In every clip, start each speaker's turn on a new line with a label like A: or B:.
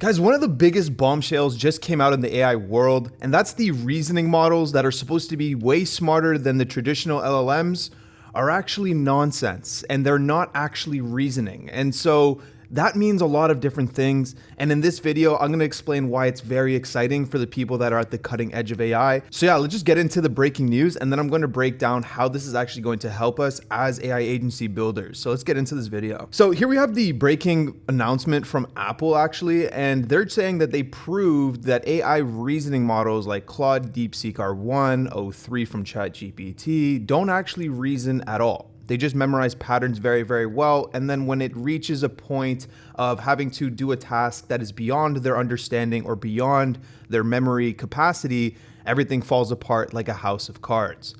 A: Guys, one of the biggest bombshells just came out in the AI world, and that's the reasoning models that are supposed to be way smarter than the traditional LLMs are actually nonsense, and they're not actually reasoning. And so that means a lot of different things. And in this video, I'm gonna explain why it's very exciting for the people that are at the cutting edge of AI. So yeah, let's just get into the breaking news, and then I'm going to break down how this is actually going to help us as AI agency builders. So let's get into this video. So here we have the breaking announcement from Apple actually, and they're saying that they proved that AI reasoning models like Claude, DeepSeek R1, O3 from ChatGPT don't actually reason at all. They just memorize patterns very, very well. And then when it reaches a point of having to do a task that is beyond their understanding or beyond their memory capacity, everything falls apart like a house of cards.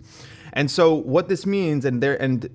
A: And so what this means, and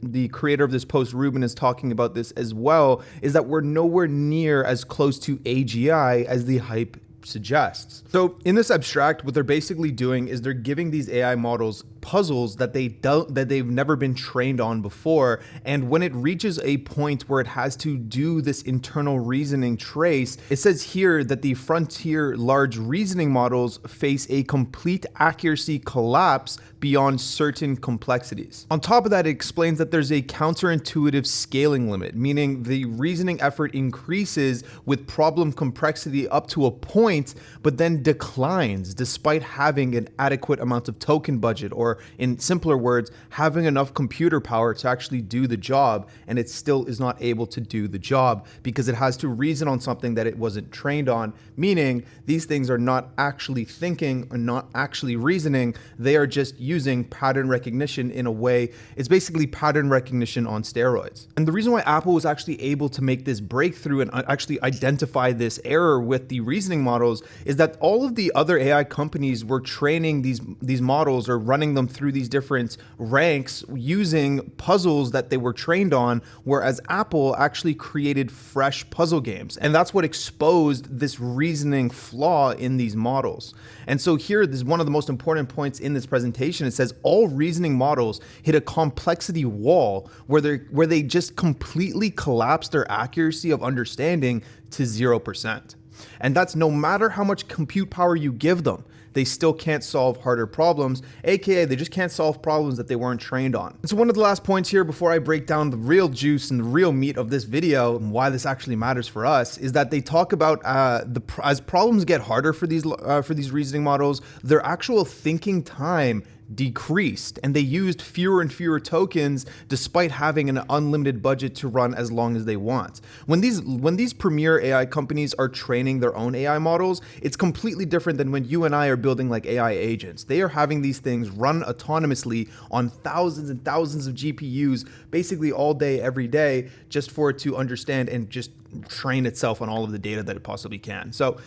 A: the creator of this post, Ruben, is talking about this as well, is that we're nowhere near as close to AGI as the hype suggests. So in this abstract, what they're basically doing is they're giving these AI models puzzles that they've never been trained on before, and when it reaches a point where it has to do this internal reasoning trace, it says here that the frontier large reasoning models face a complete accuracy collapse beyond certain complexities. On top of that, it explains that there's a counterintuitive scaling limit, meaning the reasoning effort increases with problem complexity up to a point, but then declines despite having an adequate amount of token budget, or in simpler words, having enough computer power to actually do the job, and it still is not able to do the job because it has to reason on something that it wasn't trained on, meaning these things are not actually thinking or not actually reasoning. They are just using pattern recognition in a way. It's basically pattern recognition on steroids. And the reason why Apple was actually able to make this breakthrough and actually identify this error with the reasoning models is that all of the other AI companies were training these models or running them through these different ranks using puzzles that they were trained on, whereas Apple actually created fresh puzzle games. And that's what exposed this reasoning flaw in these models. And so here, this is one of the most important points in this presentation. It says all reasoning models hit a complexity wall where they just completely collapse their accuracy of understanding to 0%. And that's no matter how much compute power you give them, they still can't solve harder problems, aka they just can't solve problems that they weren't trained on. So one of the last points here before I break down the real juice and the real meat of this video and why this actually matters for us is that they talk about as problems get harder for these reasoning models, their actual thinking time decreased, and they used fewer and fewer tokens despite having an unlimited budget to run as long as they want. When these premier AI companies are training their own AI models, it's completely different than when you and I are building like AI agents. They are having these things run autonomously on thousands and thousands of GPUs basically all day, every day, just for it to understand and just train itself on all of the data that it possibly can. So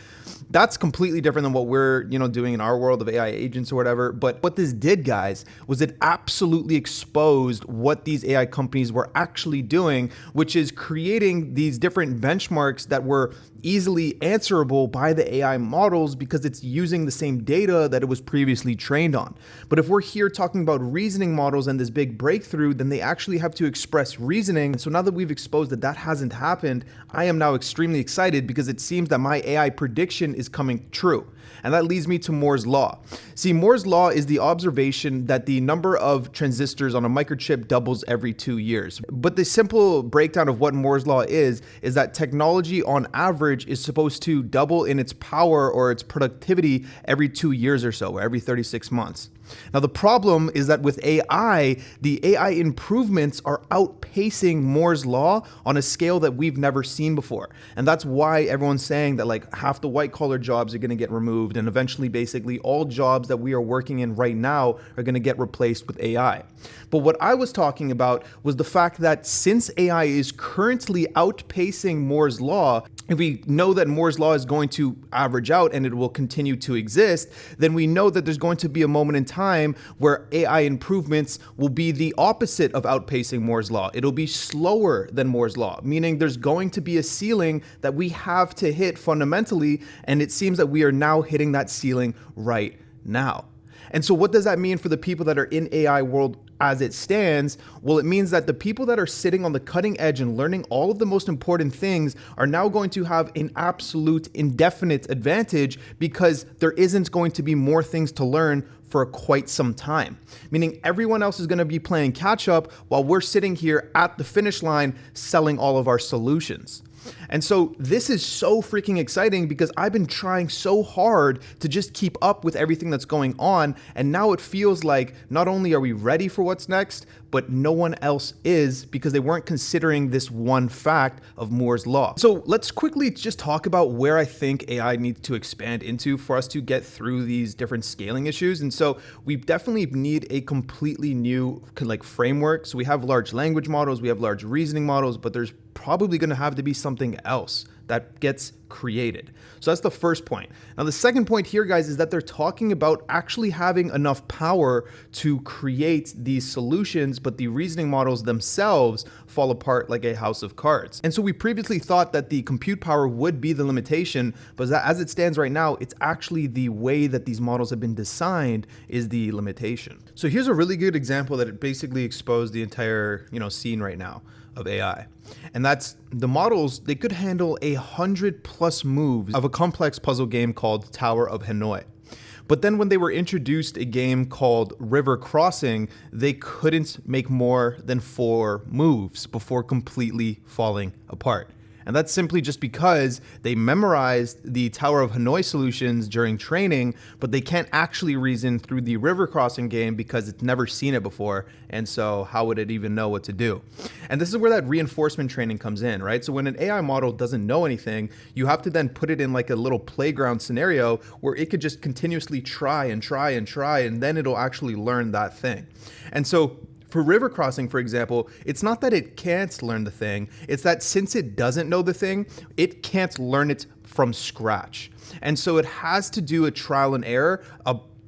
A: that's completely different than what we're doing in our world of AI agents or whatever. But what this did, guys, was it absolutely exposed what these AI companies were actually doing, which is creating these different benchmarks that were easily answerable by the AI models because it's using the same data that it was previously trained on. But if we're here talking about reasoning models and this big breakthrough, then they actually have to express reasoning. And so now that we've exposed that hasn't happened, I am now extremely excited because it seems that my AI prediction is coming true. And that leads me to Moore's Law. See, Moore's Law is the observation that the number of transistors on a microchip doubles every 2 years. But the simple breakdown of what Moore's Law is that technology on average is supposed to double in its power or its productivity every 2 years or so, or every 36 months. Now, the problem is that with AI, the AI improvements are outpacing Moore's Law on a scale that we've never seen before. And that's why everyone's saying that like half the white collar jobs are going to get removed, and eventually basically all jobs that we are working in right now are going to get replaced with AI. But what I was talking about was the fact that since AI is currently outpacing Moore's Law, if we know that Moore's Law is going to average out and it will continue to exist, then we know that there's going to be a moment in time where AI improvements will be the opposite of outpacing Moore's Law. It'll be slower than Moore's Law, meaning there's going to be a ceiling that we have to hit fundamentally, and it seems that we are now hitting that ceiling right now. And so what does that mean for the people that are in AI world as it stands, well, it means that the people that are sitting on the cutting edge and learning all of the most important things are now going to have an absolute indefinite advantage because there isn't going to be more things to learn for quite some time. Meaning everyone else is going to be playing catch up while we're sitting here at the finish line selling all of our solutions. And so this is so freaking exciting because I've been trying so hard to just keep up with everything that's going on. And now it feels like not only are we ready for what's next, but no one else is because they weren't considering this one fact of Moore's law. So let's quickly just talk about where I think AI needs to expand into for us to get through these different scaling issues. And so we definitely need a completely new framework. So we have large language models, we have large reasoning models, but there's probably going to have to be something else that gets created. So that's the first point. Now, the second point here, guys, is that they're talking about actually having enough power to create these solutions, but the reasoning models themselves fall apart like a house of cards. And so we previously thought that the compute power would be the limitation, but as it stands right now, it's actually the way that these models have been designed is the limitation. So here's a really good example that it basically exposed the entire, scene right now of AI. And that's the models, they could handle 100+ moves of a complex puzzle game called Tower of Hanoi. But then when they were introduced a game called River Crossing, they couldn't make more than 4 moves before completely falling apart. And that's simply just because they memorized the Tower of Hanoi solutions during training, but they can't actually reason through the river crossing game because it's never seen it before. And so how would it even know what to do? And this is where that reinforcement training comes in, right? So when an AI model doesn't know anything, you have to then put it in like a little playground scenario where it could just continuously try and try and try, and then it'll actually learn that thing. And so for river crossing, for example, it's not that it can't learn the thing, it's that since it doesn't know the thing, it can't learn it from scratch. And so it has to do a trial and error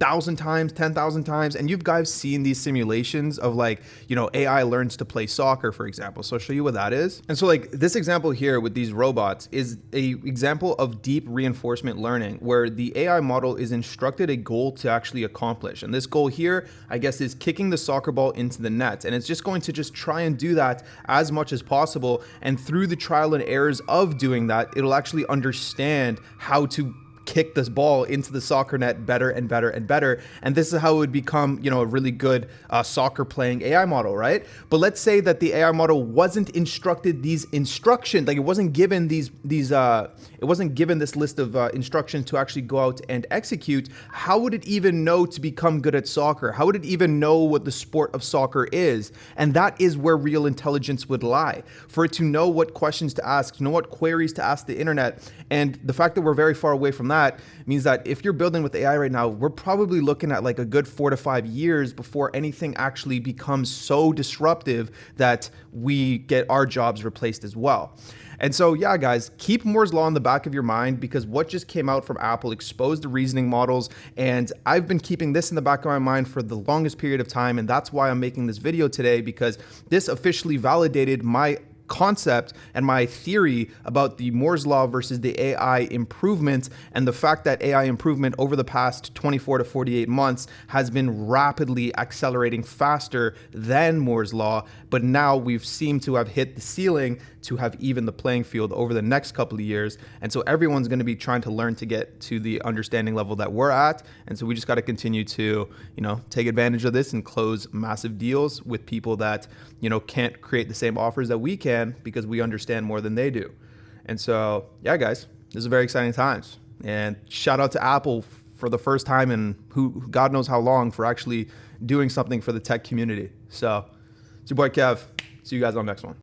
A: 1,000 times, 10,000 times. And you've guys seen these simulations of AI learns to play soccer, for example. So I'll show you what that is. And so this example here with these robots is a example of deep reinforcement learning where the AI model is instructed a goal to actually accomplish. And this goal here, I guess, is kicking the soccer ball into the net. And it's just going to just try and do that as much as possible. And through the trial and errors of doing that, it'll actually understand how to kick this ball into the soccer net better and better and better. And this is how it would become, a really good soccer playing AI model, right? But let's say that the AI model wasn't instructed these instructions, it wasn't given it wasn't given this list of instructions to actually go out and execute. How would it even know to become good at soccer? How would it even know what the sport of soccer is? And that is where real intelligence would lie. For it to know what questions to ask, to know what queries to ask the internet. And the fact that we're very far away from that means that if you're building with AI right now, we're probably looking at a good 4 to 5 years before anything actually becomes so disruptive that we get our jobs replaced as well. And so, yeah, guys, keep Moore's law in the back of your mind because what just came out from Apple exposed the reasoning models. And I've been keeping this in the back of my mind for the longest period of time. And that's why I'm making this video today, because this officially validated my concept and my theory about the Moore's law versus the AI improvement, and the fact that AI improvement over the past 24 to 48 months has been rapidly accelerating faster than Moore's law. But now we've seemed to have hit the ceiling to have even the playing field over the next couple of years. And so everyone's going to be trying to learn to get to the understanding level that we're at. And so we just got to continue to, take advantage of this and close massive deals with people that, can't create the same offers that we can because we understand more than they do. And so, yeah, guys, this is very exciting times. And shout out to Apple for the first time in God knows how long for actually doing something for the tech community. So it's your boy Kev. See you guys on the next one.